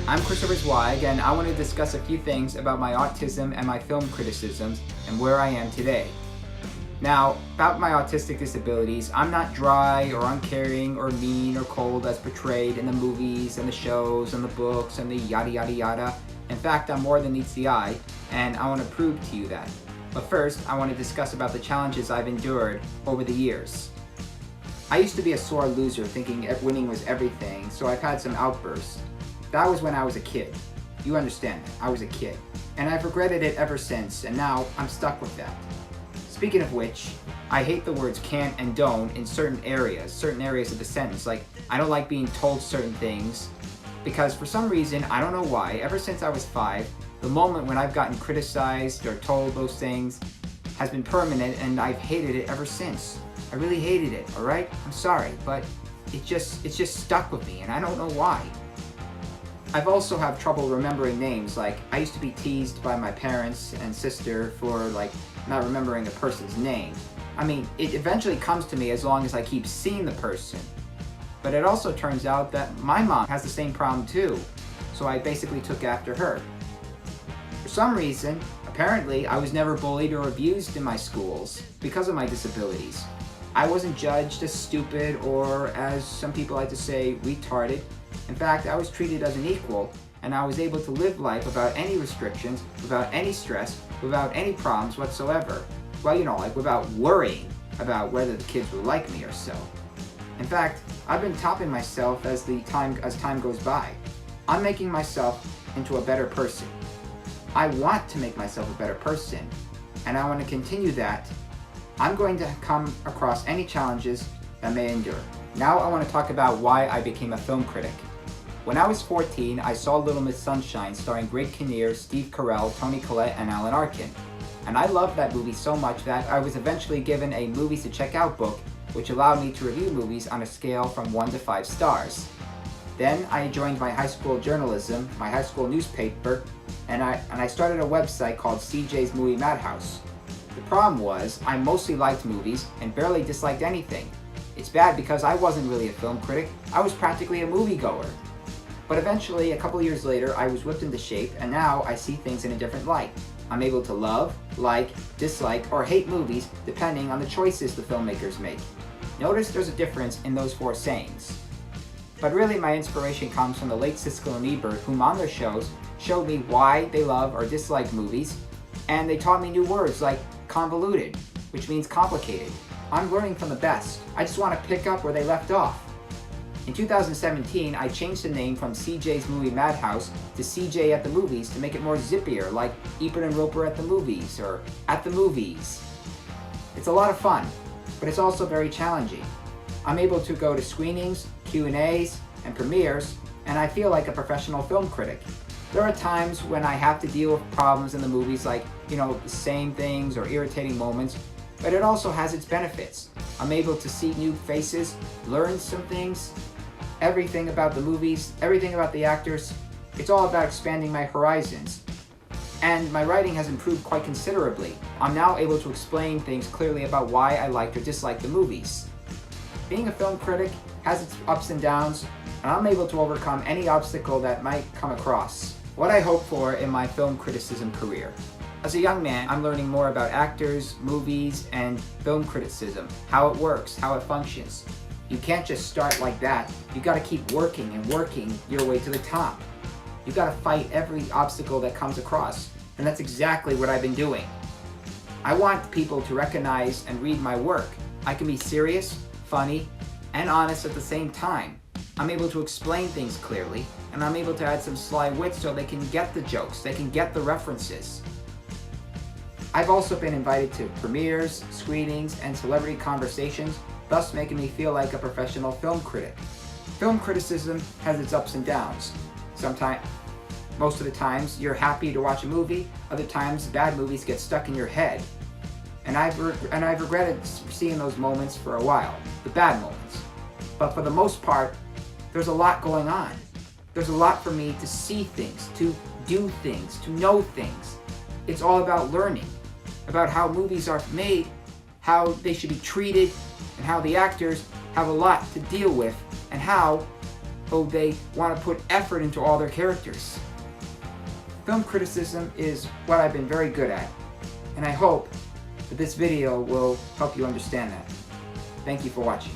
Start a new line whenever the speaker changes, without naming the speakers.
I'm Chris Zweig, and I want to discuss a few things about my autism and my film criticisms and where I am today. Now, about my autistic disabilities, I'm not dry or uncaring or mean or cold as portrayed in the movies and the shows and the books and the yada yada yada. In fact, I'm more than meets the eye, and I want to prove to you that. But first, I want to discuss about the challenges I've endured over the years. I used to be a sore loser thinking winning was everything, so I've had some outbursts. That was when I was a kid. You understand that, I was a kid. And I've regretted it ever since, and now I'm stuck with that. Speaking of which, I hate the words can't and don't in certain areas of the sentence. Like, I don't like being told certain things, because for some reason, I don't know why, ever since I was 5, the moment when I've gotten criticized or told those things has been permanent, and I've hated it ever since. I really hated it, alright? I'm sorry, but it's just stuck with me, and I don't know why. I've also had trouble remembering names. Like, I used to be teased by my parents and sister for not remembering a person's name. I mean, it eventually comes to me as long as I keep seeing the person. But it also turns out that my mom has the same problem too, so I basically took after her. For some reason, apparently, I was never bullied or abused in my schools because of my disabilities. I wasn't judged as stupid or, as some people like to say, retarded. In fact, I was treated as an equal, and I was able to live life without any restrictions, without any stress, without any problems whatsoever. Well, without worrying about whether the kids would like me or so. In fact, I've been topping myself as time goes by. I'm making myself into a better person. I want to make myself a better person, and I want to continue that. I'm going to come across any challenges that may endure. Now I want to talk about why I became a film critic. When I was 14, I saw Little Miss Sunshine starring Greg Kinnear, Steve Carell, Toni Collette, and Alan Arkin. And I loved that movie so much that I was eventually given a Movies to Check Out book, which allowed me to review movies on a scale from 1 to 5 stars. Then I joined my high school journalism, my high school newspaper, and I started a website called CJ's Movie Madhouse. The problem was, I mostly liked movies and barely disliked anything. It's bad because I wasn't really a film critic, I was practically a moviegoer. But eventually, a couple years later, I was whipped into shape, and now I see things in a different light. I'm able to love, like, dislike, or hate movies depending on the choices the filmmakers make. Notice there's a difference in those 4 sayings. But really, my inspiration comes from the late Siskel and Ebert, whom on their shows showed me why they love or dislike movies, and they taught me new words like convoluted, which means complicated. I'm learning from the best. I just want to pick up where they left off. In 2017, I changed the name from CJ's Movie Madhouse to CJ at the Movies to make it more zippier, like Ebert and Roper at the Movies or At the Movies. It's a lot of fun, but it's also very challenging. I'm able to go to screenings, Q&As, and premieres, and I feel like a professional film critic. There are times when I have to deal with problems in the movies like, the same things or irritating moments, but it also has its benefits. I'm able to see new faces, learn some things, everything about the movies, everything about the actors. It's all about expanding my horizons. And my writing has improved quite considerably. I'm now able to explain things clearly about why I liked or disliked the movies. Being a film critic has its ups and downs, and I'm able to overcome any obstacle that might come across. What I hope for in my film criticism career. As a young man, I'm learning more about actors, movies, and film criticism, how it works, how it functions. You can't just start like that. You gotta keep working and working your way to the top. You gotta fight every obstacle that comes across, and that's exactly what I've been doing. I want people to recognize and read my work. I can be serious, funny, and honest at the same time. I'm able to explain things clearly, and I'm able to add some sly wit so they can get the jokes, they can get the references. I've also been invited to premieres, screenings, and celebrity conversations, thus making me feel like a professional film critic. Film criticism has its ups and downs. Most of the times, you're happy to watch a movie, other times bad movies get stuck in your head. And I've regretted seeing those moments for a while, the bad moments. But for the most part, there's a lot going on. There's a lot for me to see things, to do things, to know things. It's all about learning, about how movies are made, how they should be treated, and how the actors have a lot to deal with, and how Oh, they want to put effort into all their characters. Film criticism is what I've been very good at, and I hope that this video will help you understand that. Thank you for watching.